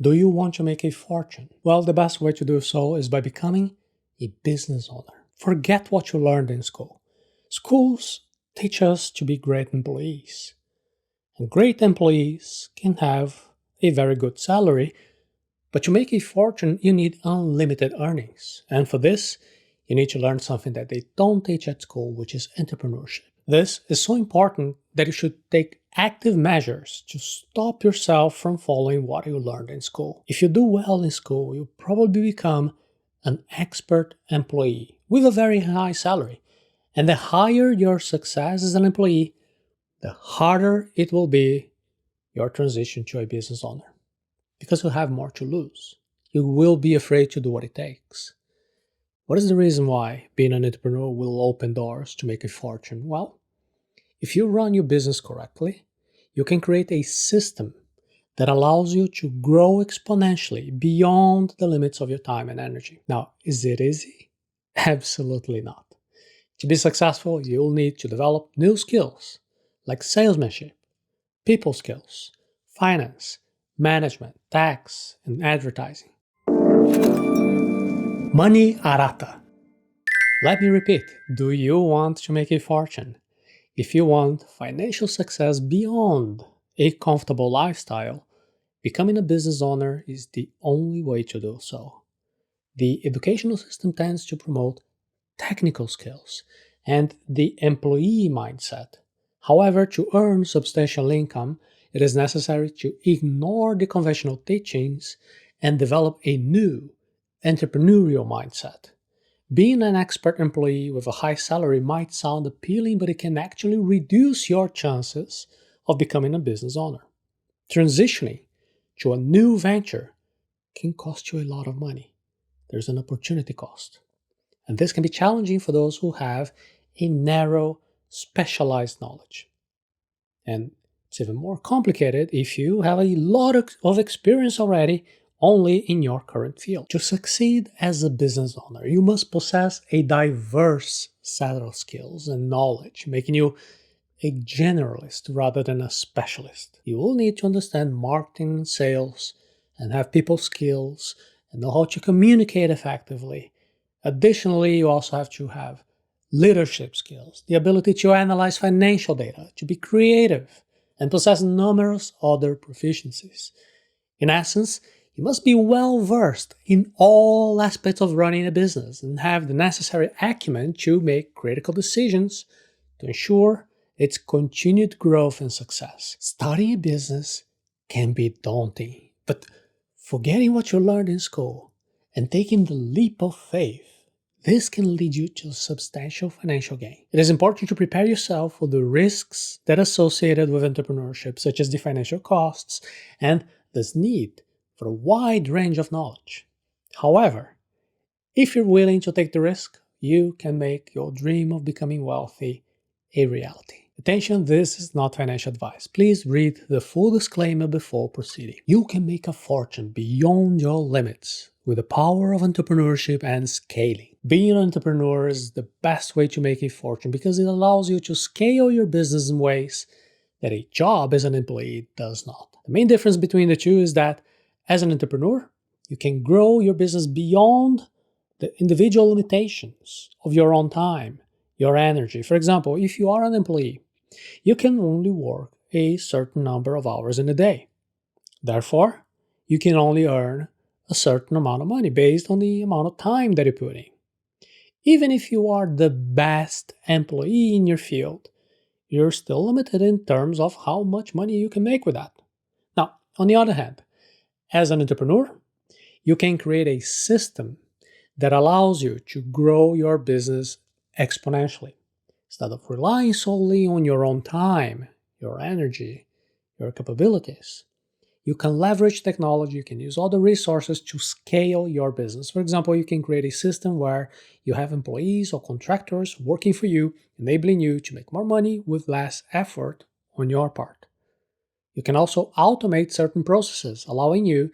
Do you want to make a fortune? Well, the best way to do so is by becoming a business owner. Forget what you learned in school. Schools teach us to be great employees. And great employees can have a very good salary, but to make a fortune, you need unlimited earnings. And for this, you need to learn something that they don't teach at school, which is entrepreneurship. This is so important that you should take active measures to stop yourself from following what you learned in school. If you do well in school, you'll probably become an expert employee with a very high salary. And the higher your success as an employee, the harder it will be your transition to a business owner. Because you have more to lose. You will be afraid to do what it takes. What is the reason why being an entrepreneur will open doors to make a fortune? Well, if you run your business correctly, you can create a system that allows you to grow exponentially beyond the limits of your time and energy. Now, is it easy? Absolutely not. To be successful, you'll need to develop new skills like salesmanship, people skills, finance, management, tax, and advertising. Money Arata. Let me repeat, do you want to make a fortune? If you want financial success beyond a comfortable lifestyle, becoming a business owner is the only way to do so. The educational system tends to promote technical skills and the employee mindset. However, to earn substantial income, it is necessary to ignore the conventional teachings and develop a new entrepreneurial mindset. Being an expert employee with a high salary might sound appealing, but it can actually reduce your chances of becoming a business owner. Transitioning to a new venture can cost you a lot of money. There's an opportunity cost. And this can be challenging for those who have a narrow, specialized knowledge. And it's even more complicated if you have a lot of experience already only in your current field. To succeed as a business owner, you must possess a diverse set of skills and knowledge, making you a generalist rather than a specialist. You will need to understand marketing, sales, and have people skills and know how to communicate effectively. Additionally, you also have to have leadership skills, the ability to analyze financial data, to be creative, and possess numerous other proficiencies. In essence, you must be well versed in all aspects of running a business and have the necessary acumen to make critical decisions to ensure its continued growth and success. Starting a business can be daunting, but forgetting what you learned in school and taking the leap of faith, this can lead you to substantial financial gain. It is important to prepare yourself for the risks that are associated with entrepreneurship, such as the financial costs and this need for a wide range of knowledge. However, if you're willing to take the risk, you can make your dream of becoming wealthy a reality. Attention, this is not financial advice. Please read the full disclaimer before proceeding. You can make a fortune beyond your limits with the power of entrepreneurship and scaling. Being an entrepreneur is the best way to make a fortune because it allows you to scale your business in ways that a job as an employee does not. The main difference between the two is that as an entrepreneur, you can grow your business beyond the individual limitations of your own time, your energy. For example, if you are an employee, you can only work a certain number of hours in a day. Therefore, you can only earn a certain amount of money based on the amount of time that you put in. Even if you are the best employee in your field, you're still limited in terms of how much money you can make with that. Now, on the other hand, as an entrepreneur, you can create a system that allows you to grow your business exponentially. Instead of relying solely on your own time, your energy, your capabilities, you can leverage technology, you can use other resources to scale your business. For example, you can create a system where you have employees or contractors working for you, enabling you to make more money with less effort on your part. You can also automate certain processes, allowing you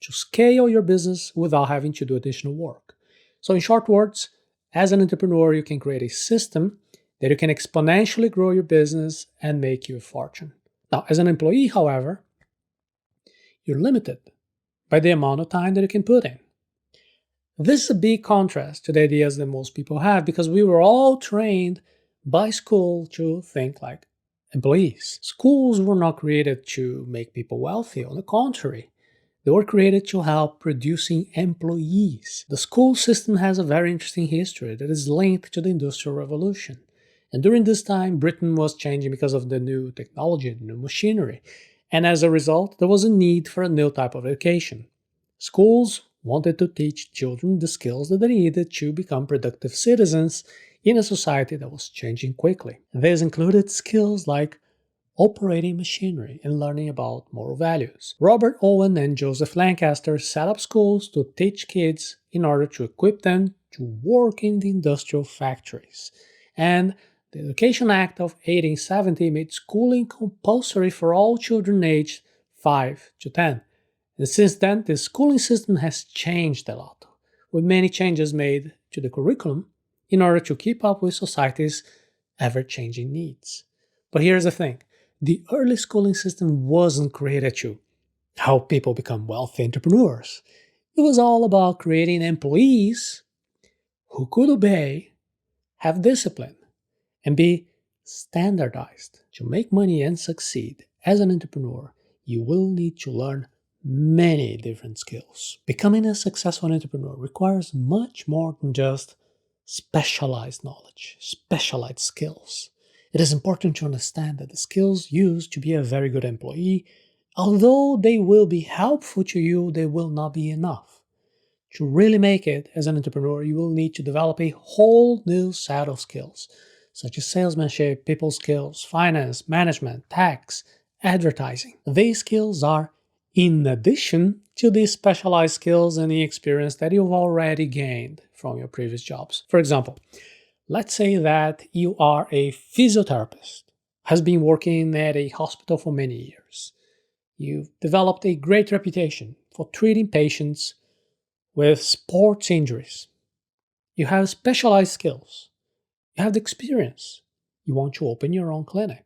to scale your business without having to do additional work. So in short words, as an entrepreneur, you can create a system that you can exponentially grow your business and make you a fortune. Now, as an employee, however, you're limited by the amount of time that you can put in. This is a big contrast to the ideas that most people have because we were all trained by school to think like employees. Schools were not created to make people wealthy, on the contrary. They were created to help producing employees. The school system has a very interesting history that is linked to the Industrial Revolution. And during this time, Britain was changing because of the new technology, the new machinery. And as a result, there was a need for a new type of education. Schools wanted to teach children the skills that they needed to become productive citizens in a society that was changing quickly. These included skills like operating machinery and learning about moral values. Robert Owen and Joseph Lancaster set up schools to teach kids in order to equip them to work in the industrial factories. And the Education Act of 1870 made schooling compulsory for all children aged 5 to 10. And since then, the schooling system has changed a lot, with many changes made to the curriculum in order to keep up with society's ever-changing needs. But here's the thing. The early schooling system wasn't created to help people become wealthy entrepreneurs. It was all about creating employees who could obey, have discipline, and be standardized. To make money and succeed as an entrepreneur, you will need to learn many different skills. Becoming a successful entrepreneur requires much more than just specialized knowledge, specialized skills. It is important to understand that the skills used to be a very good employee, although they will be helpful to you, they will not be enough. To really make it as an entrepreneur, you will need to develop a whole new set of skills, such as salesmanship, people skills, finance, management, tax, advertising. These skills are in addition to the specialized skills and the experience that you've already gained from your previous jobs. For example, let's say that you are a physiotherapist, has been working at a hospital for many years. You've developed a great reputation for treating patients with sports injuries. You have specialized skills. You have the experience. You want to open your own clinic.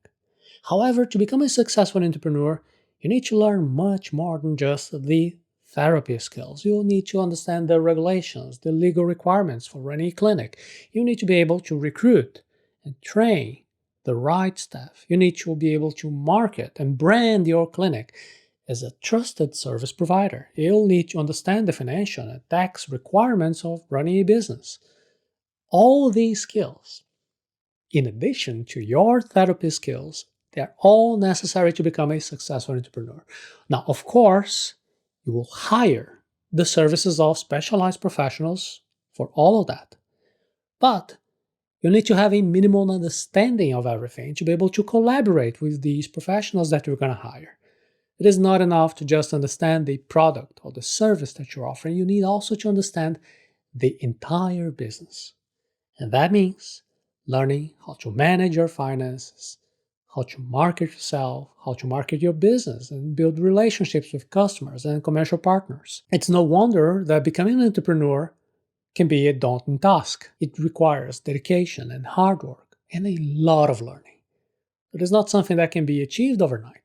However, to become a successful entrepreneur, you need to learn much more than just the therapy skills. You'll need to understand the regulations, the legal requirements for running a clinic. You need to be able to recruit and train the right staff. You need to be able to market and brand your clinic as a trusted service provider. You'll need to understand the financial and tax requirements of running a business. All these skills, in addition to your therapy skills, they're all necessary to become a successful entrepreneur. Now, of course, you will hire the services of specialized professionals for all of that. But you need to have a minimal understanding of everything to be able to collaborate with these professionals that you're going to hire. It is not enough to just understand the product or the service that you're offering. You need also to understand the entire business. And that means learning how to manage your finances, how to market yourself, how to market your business, and build relationships with customers and commercial partners. It's no wonder that becoming an entrepreneur can be a daunting task. It requires dedication and hard work and a lot of learning. It is not something that can be achieved overnight.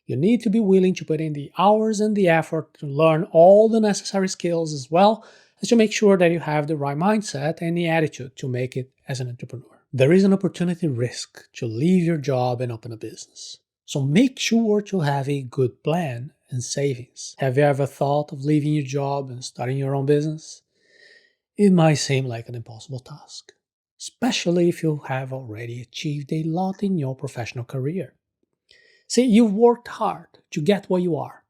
You need to be willing to put in the hours and the effort to learn all the necessary skills as well as to make sure that you have the right mindset and the attitude to make it as an entrepreneur. There is an opportunity risk to leave your job and open a business. So make sure to have a good plan and savings. Have you ever thought of leaving your job and starting your own business? It might seem like an impossible task, especially if you have already achieved a lot in your professional career. See, you've worked hard to get where you are,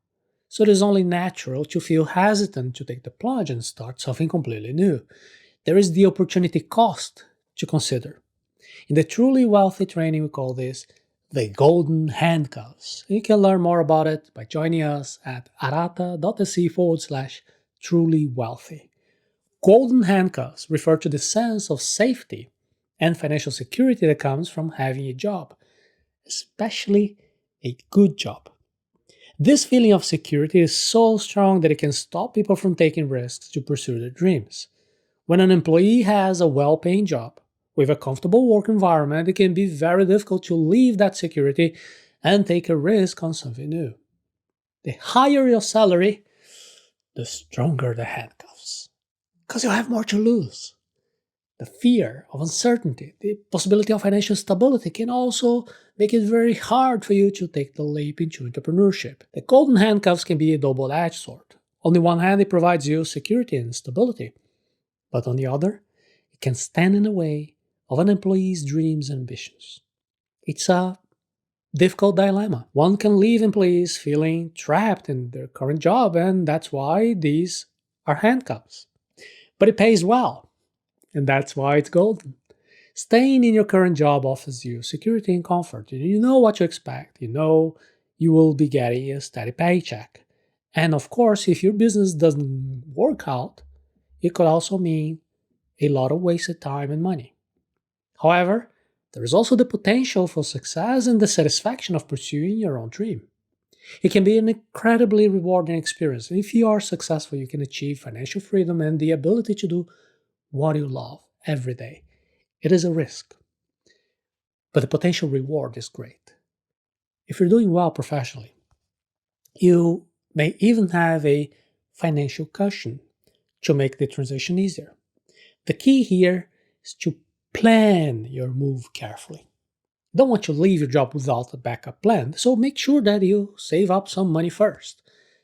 so it is only natural to feel hesitant to take the plunge and start something completely new. There is the opportunity cost to consider. In the Truly Wealthy training, we call this the golden handcuffs. And you can learn more about it by joining us at arata.se/trulywealthy. Golden handcuffs refer to the sense of safety and financial security that comes from having a job, especially a good job. This feeling of security is so strong that it can stop people from taking risks to pursue their dreams. When an employee has a well-paying job with a comfortable work environment, it can be very difficult to leave that security and take a risk on something new. The higher your salary, the stronger the handcuffs. Because you have more to lose. The fear of uncertainty, the possibility of financial stability can also make it very hard for you to take the leap into entrepreneurship. The golden handcuffs can be a double-edged sword. On the one hand, it provides you security and stability, but on the other, it can stand in the way of an employee's dreams and ambitions. It's a difficult dilemma. One can leave employees feeling trapped in their current job, and that's why these are handcuffs. But it pays well. And that's why it's golden. Staying in your current job offers you security and comfort. You know what to expect. You know you will be getting a steady paycheck. And of course, if your business doesn't work out, it could also mean a lot of wasted time and money. However, there is also the potential for success and the satisfaction of pursuing your own dream. It can be an incredibly rewarding experience. If you are successful, you can achieve financial freedom and the ability to do what you love every day. It is a risk, but the potential reward is great. If you're doing well professionally, you may even have a financial cushion to make the transition easier. The key here is to plan your move carefully. You don't want to leave your job without a backup plan, so make sure that you save up some money first.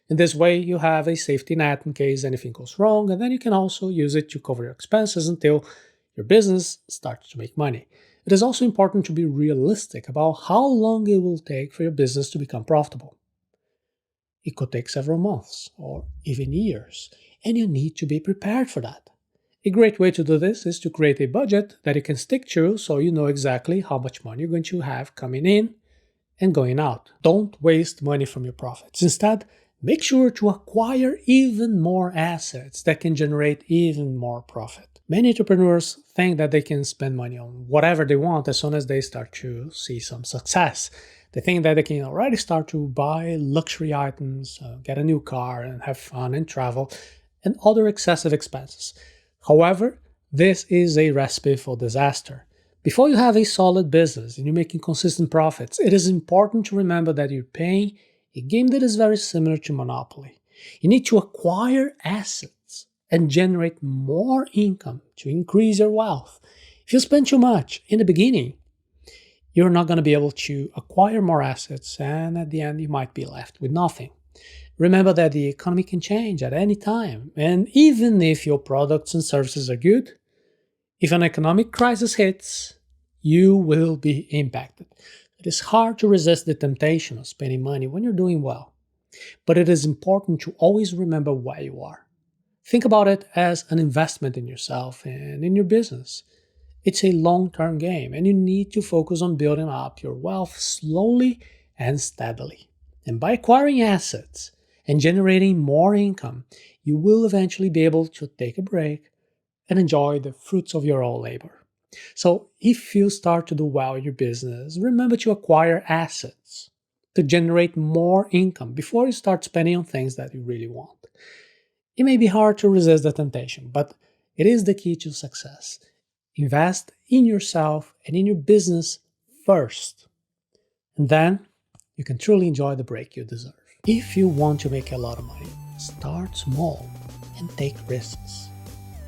In this way, you have a safety net in case anything goes wrong, and then you can also use it to cover your expenses until your business starts to make money. It is also important to be realistic about how long it will take for your business to become profitable. It could take several months or even years, and you need to be prepared for that. A great way to do this is to create a budget that you can stick to so you know exactly how much money you're going to have coming in and going out. Don't waste money from your profits. Instead, make sure to acquire even more assets that can generate even more profit. Many entrepreneurs think that they can spend money on whatever they want as soon as they start to see some success. They think that they can already start to buy luxury items, get a new car and have fun and travel, and other excessive expenses. However, this is a recipe for disaster. Before you have a solid business and you're making consistent profits, it is important to remember that you're playing a game that is very similar to Monopoly. You need to acquire assets and generate more income to increase your wealth. If you spend too much in the beginning, you're not going to be able to acquire more assets, and at the end you might be left with nothing. Remember that the economy can change at any time, and even if your products and services are good, if an economic crisis hits, you will be impacted. It is hard to resist the temptation of spending money when you're doing well, but it is important to always remember where you are. Think about it as an investment in yourself and in your business. It's a long-term game, and you need to focus on building up your wealth slowly and steadily. And by acquiring assets and generating more income, you will eventually be able to take a break and enjoy the fruits of your own labor. So if you start to do well in your business, remember to acquire assets to generate more income before you start spending on things that you really want. It may be hard to resist the temptation, but it is the key to success. Invest in yourself and in your business first, and then you can truly enjoy the break you deserve. If you want to make a lot of money, start small and take risks.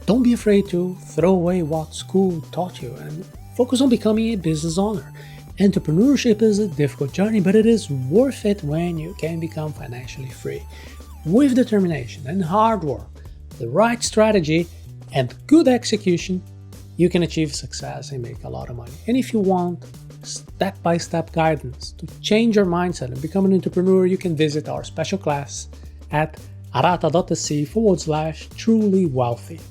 Don't be afraid to throw away what school taught you and focus on becoming a business owner. Entrepreneurship is a difficult journey, but it is worth it when you can become financially free. With determination and hard work, the right strategy, and good execution, you can achieve success and make a lot of money. And if you want step-by-step guidance to change your mindset and become an entrepreneur, you can visit our special class at arata.se/trulywealthy.